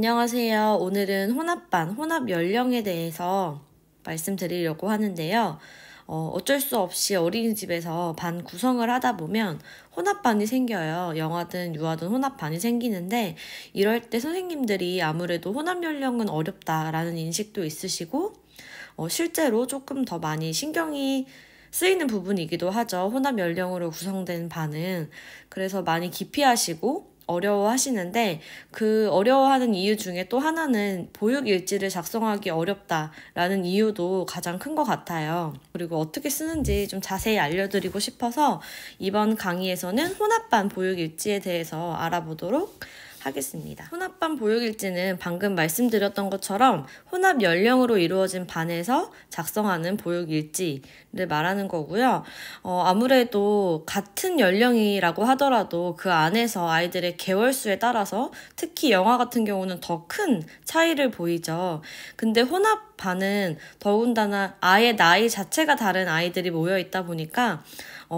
안녕하세요. 오늘은 혼합 연령에 대해서 말씀드리려고 하는데요. 어쩔 수 없이 어린이집에서 반 구성을 하다 보면 혼합반이 생겨요. 영아든 유아든 혼합반이 생기는데 이럴 때 선생님들이 아무래도 혼합 연령은 어렵다라는 인식도 있으시고 실제로 조금 더 많이 신경이 쓰이는 부분이기도 하죠. 혼합 연령으로 구성된 반은. 그래서 많이 기피하시고 어려워하시는데 그 어려워하는 이유 중에 또 하나는 보육일지를 작성하기 어렵다라는 이유도 가장 큰 것 같아요. 그리고 어떻게 쓰는지 좀 자세히 알려드리고 싶어서 이번 강의에서는 혼합반 보육일지에 대해서 알아보도록 하겠습니다. 혼합반 보육일지는 방금 말씀드렸던 것처럼 혼합 연령으로 이루어진 반에서 작성하는 보육일지를 말하는 거고요. 아무래도 같은 연령이라고 하더라도 그 안에서 아이들의 개월수에 따라서 특히 영아 같은 경우는 더 큰 차이를 보이죠. 근데 혼합반은 더군다나 아예 나이 자체가 다른 아이들이 모여 있다 보니까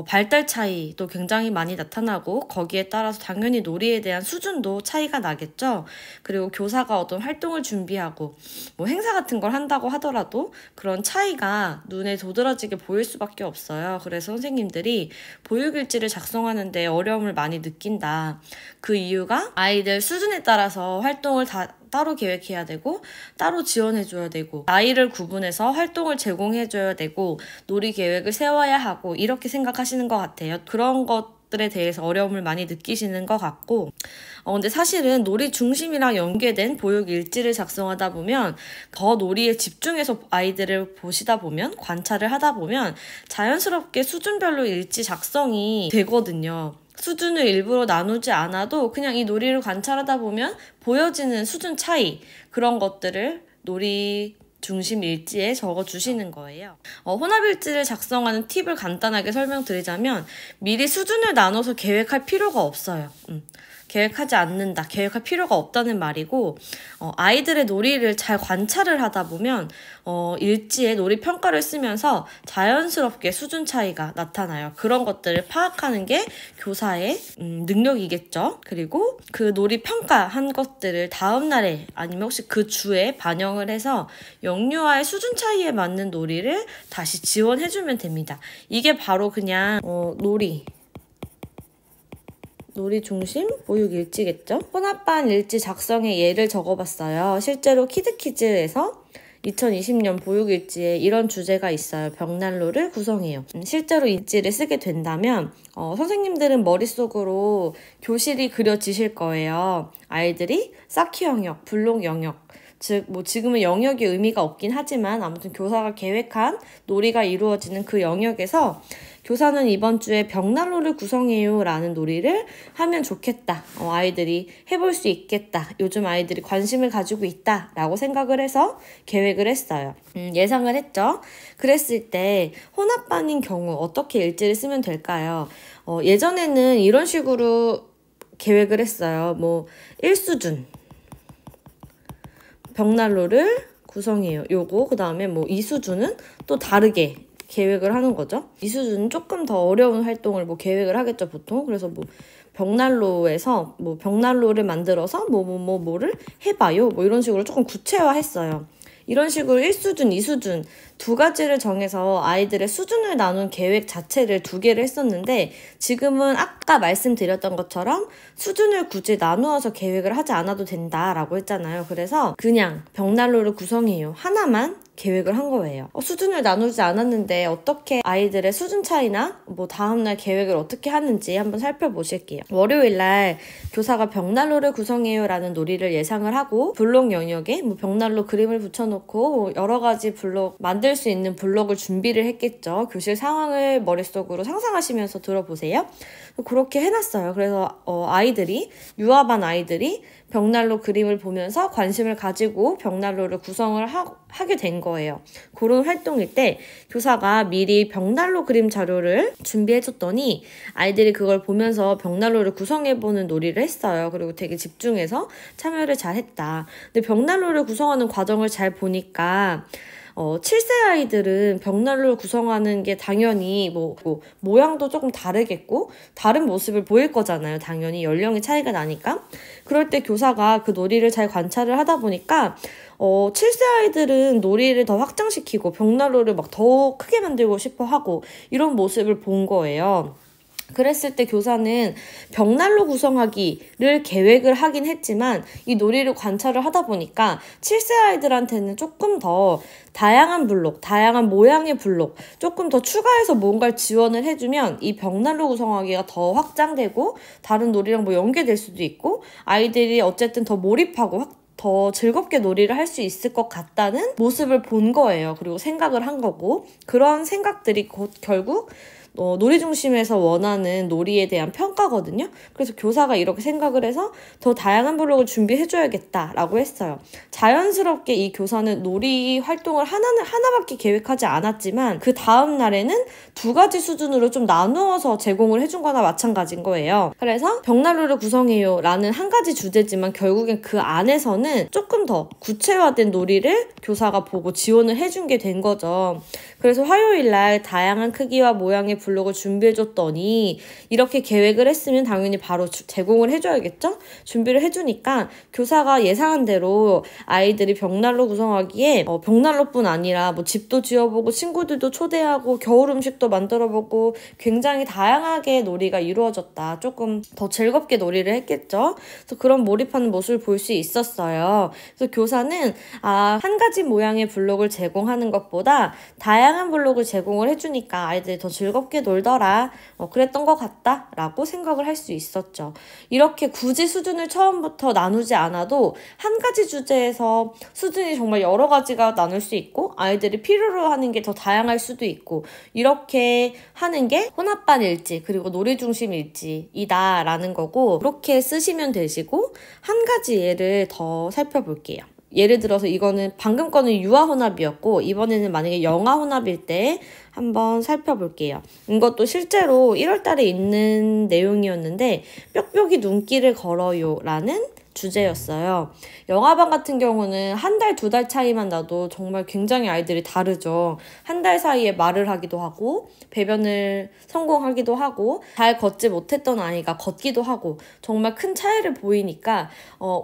발달 차이도 굉장히 많이 나타나고 거기에 따라서 당연히 놀이에 대한 수준도 차이가 나겠죠. 그리고 교사가 어떤 활동을 준비하고 뭐 행사 같은 걸 한다고 하더라도 그런 차이가 눈에 도드라지게 보일 수밖에 없어요. 그래서 선생님들이 보육일지를 작성하는데 어려움을 많이 느낀다. 그 이유가 아이들 수준에 따라서 활동을 따로 계획해야 되고 따로 지원해줘야 되고 나이를 구분해서 활동을 제공해줘야 되고 놀이 계획을 세워야 하고 이렇게 생각하시는 것 같아요. 그런 것들에 대해서 어려움을 많이 느끼시는 것 같고 근데 사실은 놀이 중심이랑 연계된 보육 일지를 작성하다 보면 더 놀이에 집중해서 아이들을 보시다 보면 관찰을 하다 보면 자연스럽게 수준별로 일지 작성이 되거든요. 수준을 일부러 나누지 않아도 그냥 이 놀이를 관찰하다 보면 보여지는 수준 차이 그런 것들을 놀이 중심 일지에 적어주시는 거예요. 혼합일지를 작성하는 팁을 간단하게 설명드리자면 미리 수준을 나눠서 계획할 필요가 없어요. 계획하지 않는다, 계획할 필요가 없다는 말이고 아이들의 놀이를 잘 관찰을 하다 보면 일지에 놀이 평가를 쓰면서 자연스럽게 수준 차이가 나타나요. 그런 것들을 파악하는 게 교사의 능력이겠죠. 그리고 그 놀이 평가한 것들을 다음 날에 아니면 혹시 그 주에 반영을 해서 영유아의 수준 차이에 맞는 놀이를 다시 지원해주면 됩니다. 이게 바로 그냥 놀이 중심 보육 일지겠죠? 혼합반 일지 작성의 예를 적어봤어요. 실제로 키드키즈에서 2020년 보육일지에 이런 주제가 있어요. 벽난로를 구성해요. 실제로 일지를 쓰게 된다면 선생님들은 머릿속으로 교실이 그려지실 거예요. 아이들이 쌓기 영역, 블록 영역, 즉 지금은 영역이 의미가 없긴 하지만 아무튼 교사가 계획한 놀이가 이루어지는 그 영역에서 교사는 이번 주에 벽난로를 구성해요 라는 놀이를 하면 좋겠다. 아이들이 해볼 수 있겠다. 요즘 아이들이 관심을 가지고 있다 라고 생각을 해서 계획을 했어요. 예상을 했죠. 그랬을 때 혼합반인 경우 어떻게 일지를 쓰면 될까요? 예전에는 이런 식으로 계획을 했어요. 1수준 벽난로를 구성해요. 요거 그 다음에 2수준은 또 다르게 계획을 하는 거죠. 2수준은 조금 더 어려운 활동을 계획을 하겠죠, 보통. 그래서 벽난로에서 벽난로를 만들어서 뭐를 해봐요. 이런 식으로 조금 구체화했어요. 이런 식으로 1수준, 2수준 두 가지를 정해서 아이들의 수준을 나눈 계획 자체를 2개를 했었는데 지금은 아까 말씀드렸던 것처럼 수준을 굳이 나누어서 계획을 하지 않아도 된다라고 했잖아요. 그래서 그냥 벽난로를 구성해요. 하나만 계획을 한 거예요. 수준을 나누지 않았는데 어떻게 아이들의 수준 차이나 다음날 계획을 어떻게 하는지 한번 살펴보실게요. 월요일날 교사가 벽난로를 구성해요 라는 놀이를 예상을 하고 블록 영역에 벽난로 그림을 붙여놓고 여러 가지 블록 만들 수 있는 블록을 준비를 했겠죠. 교실 상황을 머릿속으로 상상하시면서 들어보세요. 그렇게 해놨어요. 그래서 유아반 아이들이 벽난로 그림을 보면서 관심을 가지고 벽난로를 구성을 하게 된 거예요. 그런 활동일 때 교사가 미리 벽난로 그림 자료를 준비해줬더니 아이들이 그걸 보면서 벽난로를 구성해보는 놀이를 했어요. 그리고 되게 집중해서 참여를 잘 했다. 근데 벽난로를 구성하는 과정을 잘 보니까 7세 아이들은 벽난로를 구성하는 게 당연히 모양도 조금 다르겠고 다른 모습을 보일 거잖아요. 당연히 연령의 차이가 나니까. 그럴 때 교사가 그 놀이를 잘 관찰을 하다 보니까 7세 아이들은 놀이를 더 확장시키고 벽난로를 막 더 크게 만들고 싶어 하고 이런 모습을 본 거예요. 그랬을 때 교사는 벽난로 구성하기를 계획을 하긴 했지만 이 놀이를 관찰을 하다 보니까 7세 아이들한테는 조금 더 다양한 블록, 다양한 모양의 블록 조금 더 추가해서 뭔가를 지원을 해주면 이 벽난로 구성하기가 더 확장되고 다른 놀이랑 연계될 수도 있고 아이들이 어쨌든 더 몰입하고 더 즐겁게 놀이를 할 수 있을 것 같다는 모습을 본 거예요. 그리고 생각을 한 거고 그런 생각들이 결국 놀이 중심에서 원하는 놀이에 대한 평가거든요. 그래서 교사가 이렇게 생각을 해서 더 다양한 블록을 준비해줘야겠다라고 했어요. 자연스럽게 이 교사는 놀이 활동을 하나밖에 계획하지 않았지만 그 다음 날에는 2가지 수준으로 좀 나누어서 제공을 해준 거나 마찬가지인 거예요. 그래서 벽난로를 구성해요 라는 한 가지 주제지만 결국엔 그 안에서는 조금 더 구체화된 놀이를 교사가 보고 지원을 해준 게 된 거죠. 그래서 화요일날 다양한 크기와 모양의 블록을 준비해줬더니 이렇게 계획을 했으면 당연히 바로 제공을 해줘야겠죠? 준비를 해주니까 교사가 예상한 대로 아이들이 벽난로 구성하기에 벽난로뿐 아니라 집도 지어보고 친구들도 초대하고 겨울 음식도 만들어보고 굉장히 다양하게 놀이가 이루어졌다. 조금 더 즐겁게 놀이를 했겠죠? 그래서 그런 몰입하는 모습을 볼 수 있었어요. 그래서 교사는 한 가지 모양의 블록을 제공하는 것보다 다양한 블록을 제공을 해주니까 아이들이 더 즐겁게 놀더라. 그랬던 것 같다 라고 생각을 할 수 있었죠. 이렇게 굳이 수준을 처음부터 나누지 않아도 한 가지 주제에서 수준이 정말 여러 가지가 나눌 수 있고 아이들이 필요로 하는 게 더 다양할 수도 있고 이렇게 하는 게 혼합반 일지 그리고 놀이 중심 일지이다 라는 거고 그렇게 쓰시면 되시고 한 가지 예를 더 살펴볼게요. 예를 들어서 이거는 방금 거는 유아 혼합이었고 이번에는 만약에 영아 혼합일 때 한번 살펴볼게요. 이것도 실제로 1월 달에 있는 내용이었는데 뾱뾱이 눈길을 걸어요 라는 주제였어요. 영아반 같은 경우는 1달, 2달 차이만 나도 정말 굉장히 아이들이 다르죠. 1달 사이에 말을 하기도 하고 배변을 성공하기도 하고 잘 걷지 못했던 아이가 걷기도 하고 정말 큰 차이를 보이니까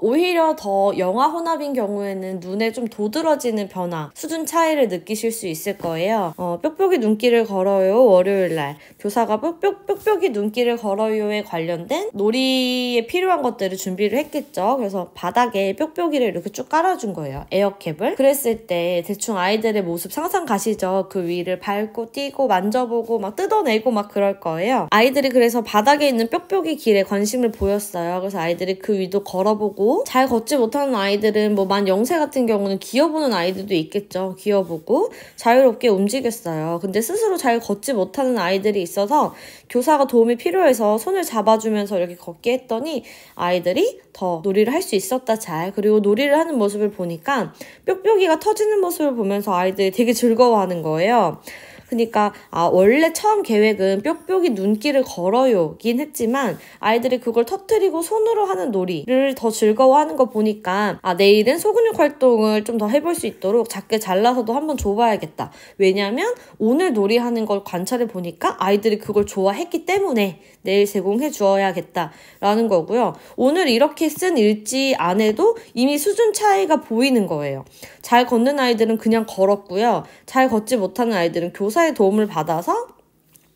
오히려 더 영아 혼합인 경우에는 눈에 좀 도드라지는 변화, 수준 차이를 느끼실 수 있을 거예요. 뾱뾱이 눈길을 걸어요 월요일날 교사가 뾱뾱이 눈길을 걸어요에 관련된 놀이에 필요한 것들을 준비를 했겠죠. 그래서 바닥에 뾱뾱이를 이렇게 쭉 깔아준 거예요. 에어캡을. 그랬을 때 대충 아이들의 모습 상상 가시죠? 그 위를 밟고 뛰고 만져보고 막 뜯어내고 막 그럴 거예요. 아이들이 그래서 바닥에 있는 뾱뾱이 길에 관심을 보였어요. 그래서 아이들이 그 위도 걸어보고 잘 걷지 못하는 아이들은 만 0세 같은 경우는 기어보는 아이들도 있겠죠. 기어보고 자유롭게 움직였어요. 근데 스스로 잘 걷지 못하는 아이들이 있어서 교사가 도움이 필요해서 손을 잡아주면서 이렇게 걷게 했더니 아이들이 더 놀이를 할 수 있었다 잘. 그리고 놀이를 하는 모습을 보니까 뾱뾱이가 터지는 모습을 보면서 아이들이 되게 즐거워하는 거예요. 그러니까 원래 처음 계획은 뾱뾱이 눈길을 걸어요긴 했지만 아이들이 그걸 터뜨리고 손으로 하는 놀이를 더 즐거워하는 거 보니까 내일은 소근육 활동을 좀 더 해볼 수 있도록 작게 잘라서도 한번 줘봐야겠다. 왜냐면 오늘 놀이하는 걸 관찰해 보니까 아이들이 그걸 좋아했기 때문에 내일 제공해 주어야겠다 라는 거고요. 오늘 이렇게 쓴 일지 안에도 이미 수준 차이가 보이는 거예요. 잘 걷는 아이들은 그냥 걸었고요. 잘 걷지 못하는 아이들은 교사의 도움을 받아서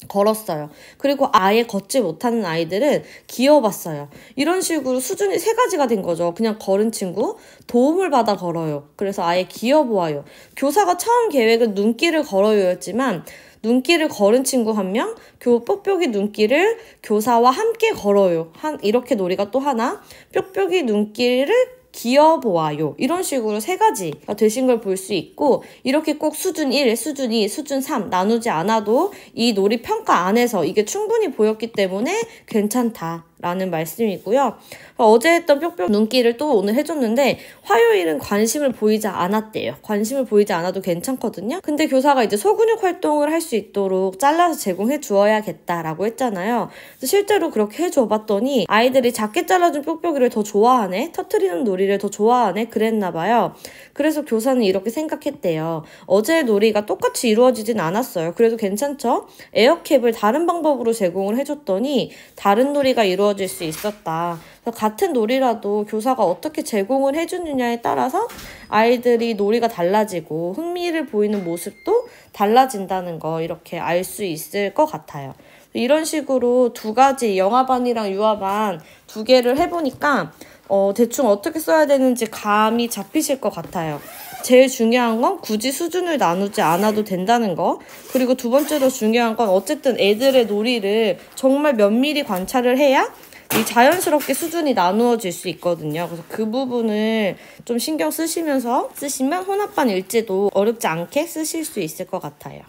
걸었어요. 그리고 아예 걷지 못하는 아이들은 기어봤어요. 이런 식으로 수준이 3가지가 된 거죠. 그냥 걸은 친구, 도움을 받아 걸어요. 그래서 아예 기어보아요. 교사가 처음 계획은 눈길을 걸어요였지만 눈길을 걸은 친구 1명, 뾱뾱이 눈길을 교사와 함께 걸어요. 이렇게 놀이가 또 하나, 뾱뾱이 눈길을 기어보아요. 이런 식으로 3가지가 되신 걸 볼 수 있고 이렇게 꼭 수준 1, 수준 2, 수준 3 나누지 않아도 이 놀이 평가 안에서 이게 충분히 보였기 때문에 괜찮다 라는 말씀이고요. 어제 했던 뾱뾱 눈길을 또 오늘 해줬는데 화요일은 관심을 보이지 않았대요. 관심을 보이지 않아도 괜찮거든요. 근데 교사가 이제 소근육 활동을 할 수 있도록 잘라서 제공해 주어야겠다라고 했잖아요. 그래서 실제로 그렇게 해줘 봤더니 아이들이 작게 잘라준 뾱뾱이를 더 좋아하네, 터트리는 놀이를 더 좋아하네 그랬나 봐요. 그래서 교사는 이렇게 생각했대요. 어제의 놀이가 똑같이 이루어지진 않았어요. 그래도 괜찮죠? 에어캡을 다른 방법으로 제공을 해줬더니 다른 놀이가 이루어질 수 있었다. 같은 놀이라도 교사가 어떻게 제공을 해주느냐에 따라서 아이들이 놀이가 달라지고 흥미를 보이는 모습도 달라진다는 거 이렇게 알 수 있을 것 같아요. 이런 식으로 두 가지 영화반이랑 유아반 두 개를 해보니까 대충 어떻게 써야 되는지 감이 잡히실 것 같아요. 제일 중요한 건 굳이 수준을 나누지 않아도 된다는 거. 그리고 두 번째로 중요한 건 어쨌든 애들의 놀이를 정말 면밀히 관찰을 해야 이 자연스럽게 수준이 나누어질 수 있거든요. 그래서 그 부분을 좀 신경 쓰시면서 쓰시면 혼합반 일지도 어렵지 않게 쓰실 수 있을 것 같아요.